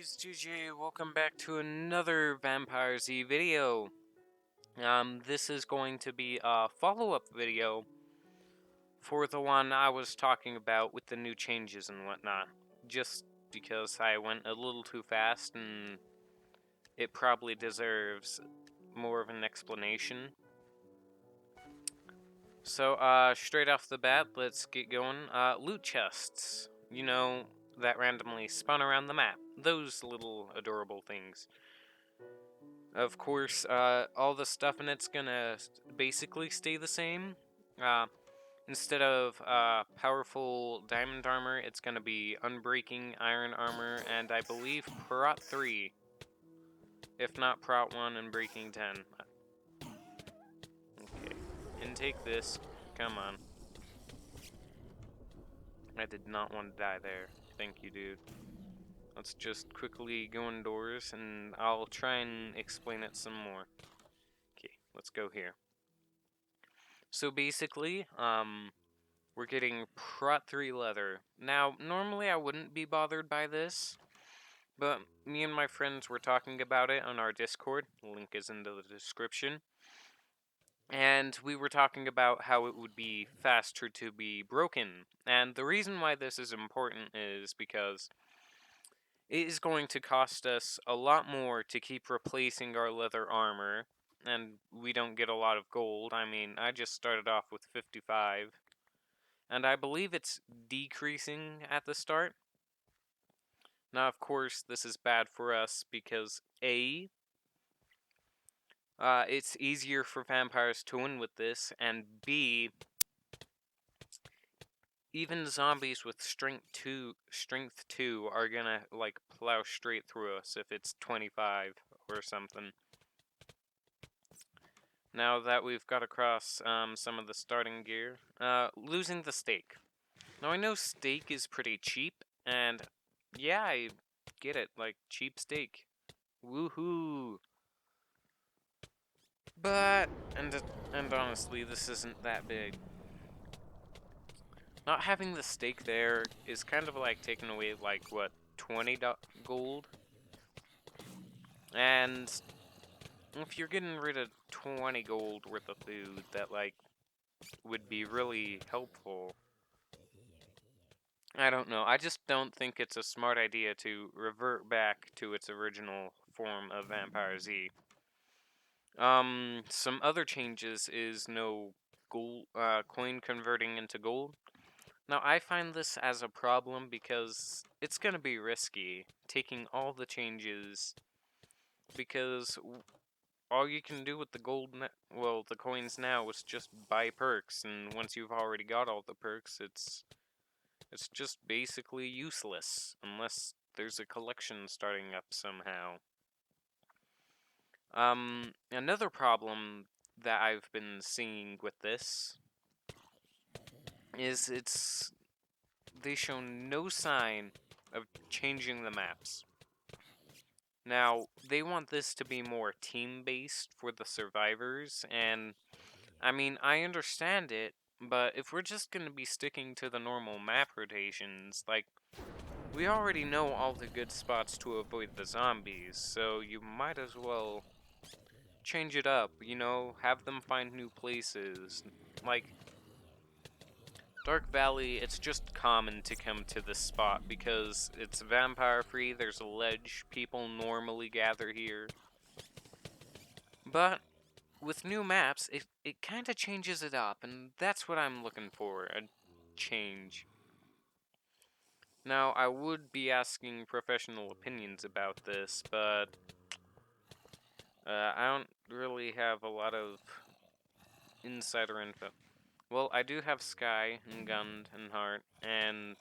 it's GJ. Welcome back to another Vampire Z video. This is going to be a follow-up video for the one I was talking about with the new changes and whatnot. Just because I went a little too fast and it probably deserves more of an explanation. So, straight off the bat, let's get going. Loot chests. You know, that randomly spun around the map. Those little adorable things. Of course, all the stuff in it's gonna basically stay the same. Instead of powerful diamond armor, it's gonna be unbreaking iron armor, and I believe Prot 3. If not Prot 1 and Breaking 10. Okay. Intake this. Come on. I did not want to die there. Thank you, dude. Let's just quickly go indoors, and I'll try and explain it some more. Okay, let's go here. So basically, we're getting Prot 3 leather. Now, normally I wouldn't be bothered by this, but me and my friends were talking about it on our Discord. The link is in the description. And we were talking about how it would be faster to be broken. And the reason why this is important is because it is going to cost us a lot more to keep replacing our leather armor, and we don't get a lot of gold. I mean, I just started off with 55, and I believe it's decreasing at the start. Now, of course, this is bad for us because A, it's easier for vampires to win with this, and B, even zombies with strength 2 are gonna, like, plow straight through us if it's 25 or something. Now that we've got across some of the starting gear, losing the steak. Now I know steak is pretty cheap, and yeah, I get it, like, cheap steak. Woohoo! But, and honestly, this isn't that big. Not having the steak there is kind of like taking away, like, what, 20 gold? And if you're getting rid of 20 gold worth of food, that, like, would be really helpful. I don't know. I just don't think it's a smart idea to revert back to its original form of Vampire Z. Some other changes is no gold, coin converting into gold. Now, I find this as a problem because it's gonna be risky taking all the changes, because all you can do with the the coins now is just buy perks, and once you've already got all the perks, it's just basically useless unless there's a collection starting up somehow. Another problem that I've been seeing with this is they show no sign of changing the maps. Now, they want this to be more team-based for the survivors, and I mean, I understand it, but if we're just gonna be sticking to the normal map rotations, like, we already know all the good spots to avoid the zombies, so you might as well change it up, you know, have them find new places. Like, Dark Valley, it's just common to come to this spot because it's vampire free, there's a ledge, people normally gather here. But with new maps, it kind of changes it up, and that's what I'm looking for, a change. Now, I would be asking professional opinions about this, but I don't really have a lot of insider info. Well, I do have Sky and Gund and Heart, and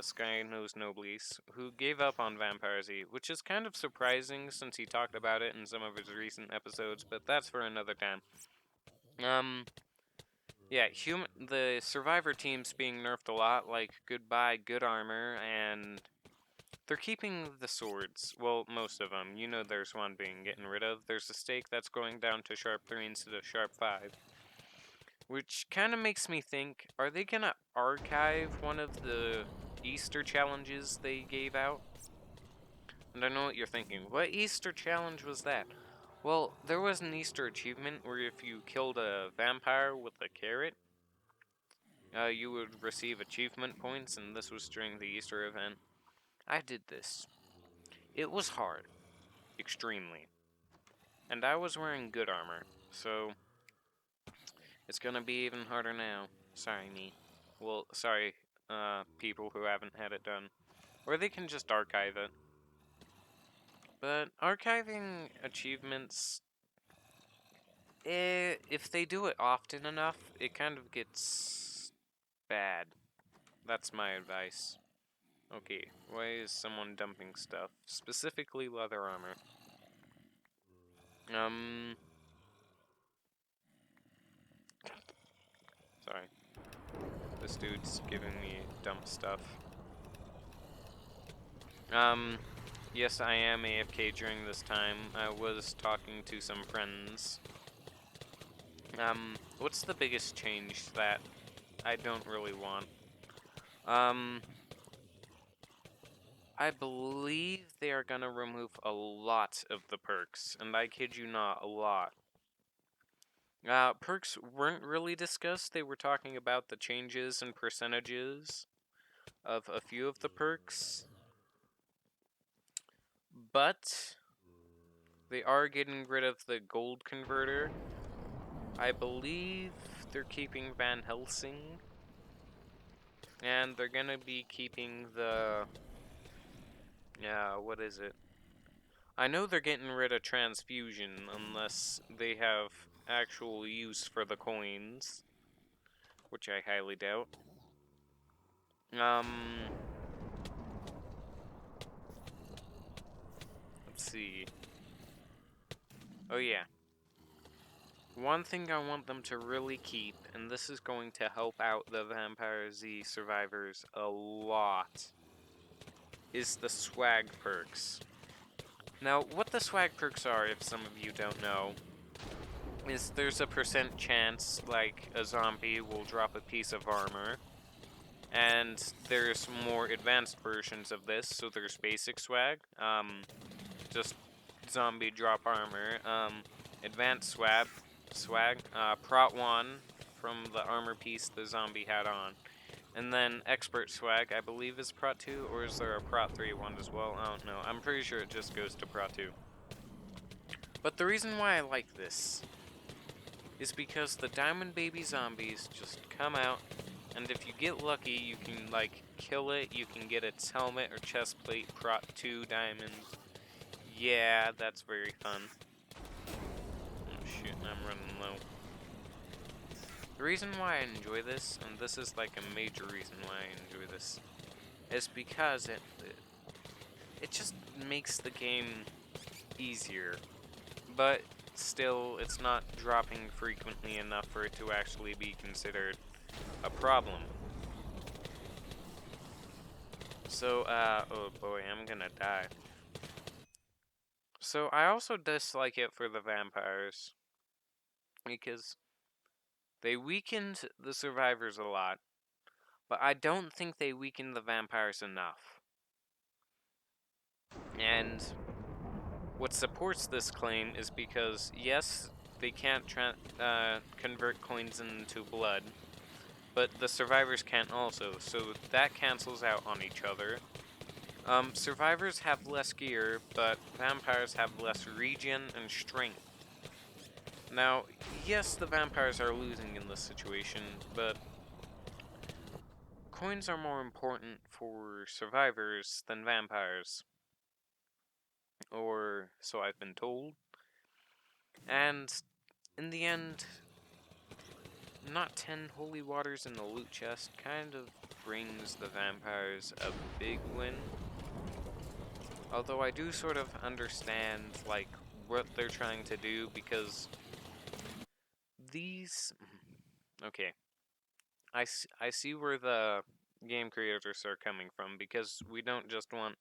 Sky Knows Noblies, who gave up on Vampire Z, which is kind of surprising since he talked about it in some of his recent episodes, but that's for another time. Yeah, the Survivor team's being nerfed a lot, like Goodbye, Good Armor, and they're keeping the swords. Well, most of them. You know there's one being getting rid of. There's a stake that's going down to Sharp 3 instead of Sharp 5. Which kind of makes me think, are they gonna archive one of the Easter challenges they gave out? And I know what you're thinking. What Easter challenge was that? Well, there was an Easter achievement where if you killed a vampire with a carrot, you would receive achievement points, and this was during the Easter event. I did this. It was hard. Extremely. And I was wearing good armor, so it's gonna be even harder now. Sorry, me. Well, sorry, people who haven't had it done. Or they can just archive it. But archiving achievements, if they do it often enough, it kind of gets bad. That's my advice. Okay, why is someone dumping stuff? Specifically leather armor. Sorry. This dude's giving me dump stuff. Yes, I am AFK during this time. I was talking to some friends. What's the biggest change that I don't really want? I believe they are gonna remove a lot of the perks, and I kid you not, a lot. Perks weren't really discussed. They were talking about the changes and percentages of a few of the perks. But they are getting rid of the gold converter. I believe they're keeping Van Helsing. And they're gonna be keeping the... what is it? I know they're getting rid of transfusion unless they have actual use for the coins, which I highly doubt. Let's see. Oh yeah. One thing I want them to really keep, and this is going to help out the Vampire Z survivors a lot, is the swag perks. Now, what the swag perks are, if some of you don't know, is there's a % chance, like, a zombie will drop a piece of armor, and there's more advanced versions of this, so there's basic swag, just zombie drop armor, advanced swag, prot 1 from the armor piece the zombie had on. And then expert swag, I believe, is prot 2, or is there a prot 3 one as well? I don't know. I'm pretty sure it just goes to prot 2. But the reason why I like this is because the Diamond Baby zombies just come out, and if you get lucky, you can, like, kill it, you can get its helmet or chest plate, prot 2 diamond. Yeah, that's very fun. Oh shoot, I'm running low. The reason why I enjoy this, and this is like a major reason why I enjoy this, is because it just makes the game easier. But still, it's not dropping frequently enough for it to actually be considered a problem. So, oh boy, I'm gonna die. So, I also dislike it for the vampires, because they weakened the survivors a lot, but I don't think they weakened the vampires enough. And what supports this claim is because, yes, they can't convert coins into blood, but the survivors can't also, so that cancels out on each other. Survivors have less gear, but vampires have less regen and strength. Now, yes, the vampires are losing in this situation, but coins are more important for survivors than vampires. Or so I've been told. And in the end, not 10 holy waters in the loot chest kind of brings the vampires a big win. Although I do sort of understand, like, what they're trying to do, because these... Okay. I see where the game creators are coming from, because we don't just want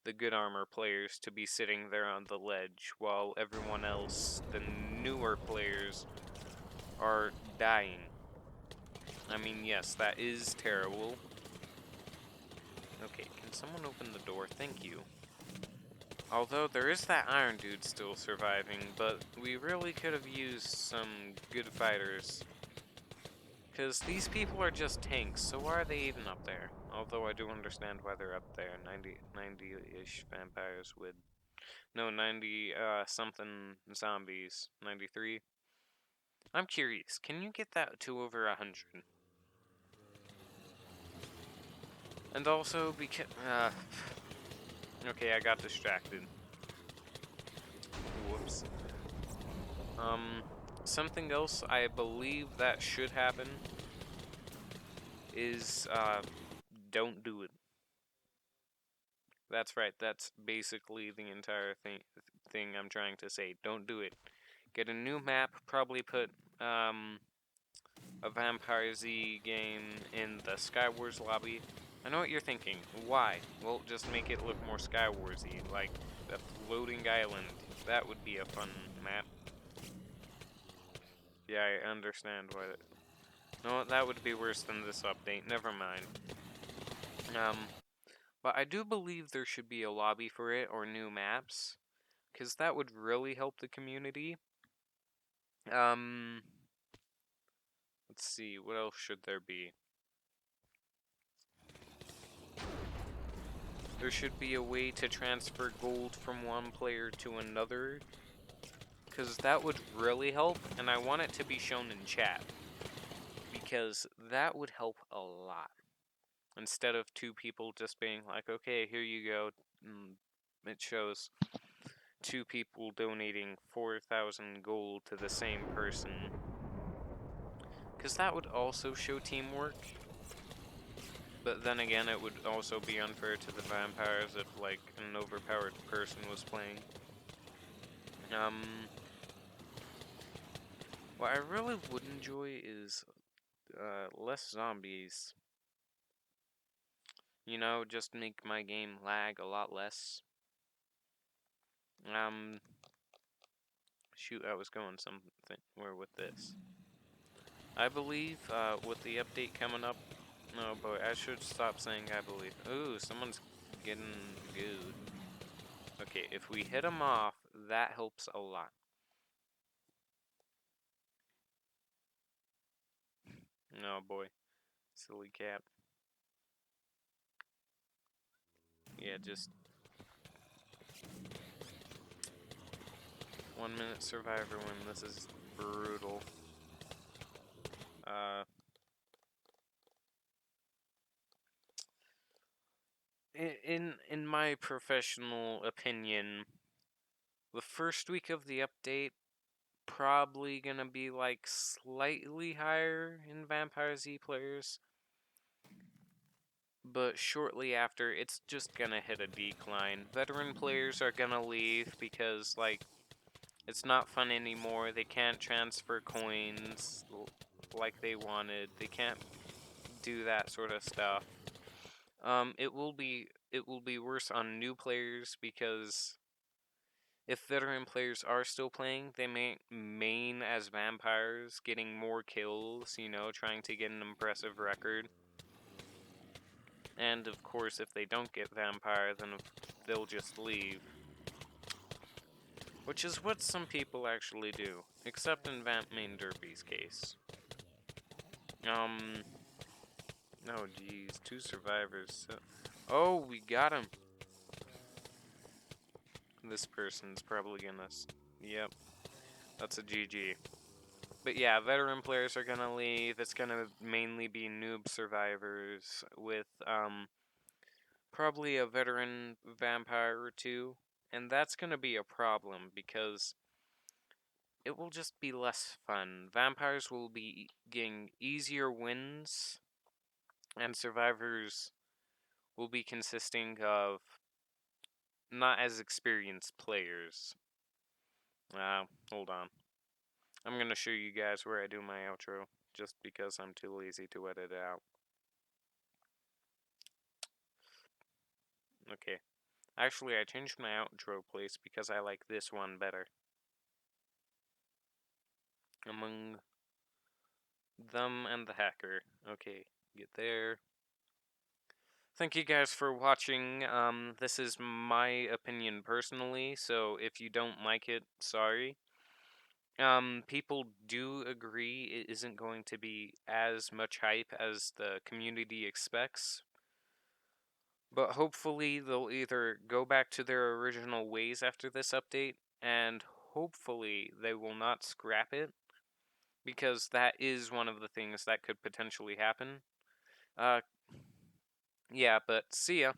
the good armor players to be sitting there on the ledge while everyone else, the newer players, are dying. I mean, yes, that is terrible. Okay, can someone open the door? Thank you. Although there is that Iron Dude still surviving, but we really could have used some good fighters. Because these people are just tanks, so why are they even up there? Although I do understand why they're up there. 90-ish vampires with... No, 90 something zombies. 93. I'm curious, can you get that to over 100? And also, because... okay, I got distracted. Whoops. Something else I believe that should happen is, don't do it. That's right, that's basically the entire thing I'm trying to say. Don't do it. Get a new map, probably put, a Vampire Z game in the Skywars lobby. I know what you're thinking. Why? Well, just make it look more Skywarsy, like a floating island. That would be a fun map. Yeah, I understand why. No, that would be worse than this update. Never mind. But I do believe there should be a lobby for it or new maps, because that would really help the community. Um, let's see, what else should there be? There should be a way to transfer gold from one player to another, because that would really help, and I want it to be shown in chat, because that would help a lot. Instead of two people just being like, okay, here you go, it shows two people donating 4,000 gold to the same person. Because that would also show teamwork. But then again, it would also be unfair to the vampires if, like, an overpowered person was playing. What I really would enjoy is less zombies. You know, just make my game lag a lot less. Shoot, I was going somewhere with this. I believe, with the update coming up, no, boy, I should stop saying I believe. Ooh, someone's getting good. Okay, if we hit them off, that helps a lot. Oh boy, silly cat. Yeah, just 1 minute survivor win. This is brutal. In my professional opinion, the first week of the update probably gonna be like slightly higher in Vampire Z players, but shortly after it's just gonna hit a decline. Veteran players are gonna leave because like it's not fun anymore. They can't transfer coins like they wanted. They can't do that sort of stuff. It will be worse on new players because if veteran players are still playing, they may main as vampires, getting more kills, you know, trying to get an impressive record. And of course, if they don't get vampire, then they'll just leave. Which is what some people actually do, except in Vamp Main Derby's case. Oh geez, 2 survivors. Oh, we got him. This person's probably gonna... Yep, that's a GG. But yeah, veteran players are gonna leave. It's gonna mainly be noob survivors with, probably a veteran vampire or two. And that's gonna be a problem because it will just be less fun. Vampires will be getting easier wins, and survivors will be consisting of not as experienced players. Hold on. I'm gonna show you guys where I do my outro, just because I'm too lazy to edit it out. Okay. Actually, I changed my outro place because I like this one better. Among them and the hacker. Okay, get there. Thank you guys for watching. This is my opinion personally, so if you don't like it, sorry. People do agree it isn't going to be as much hype as the community expects. But hopefully they'll either go back to their original ways after this update, and hopefully they will not scrap it, because that is one of the things that could potentially happen. Yeah, but see ya.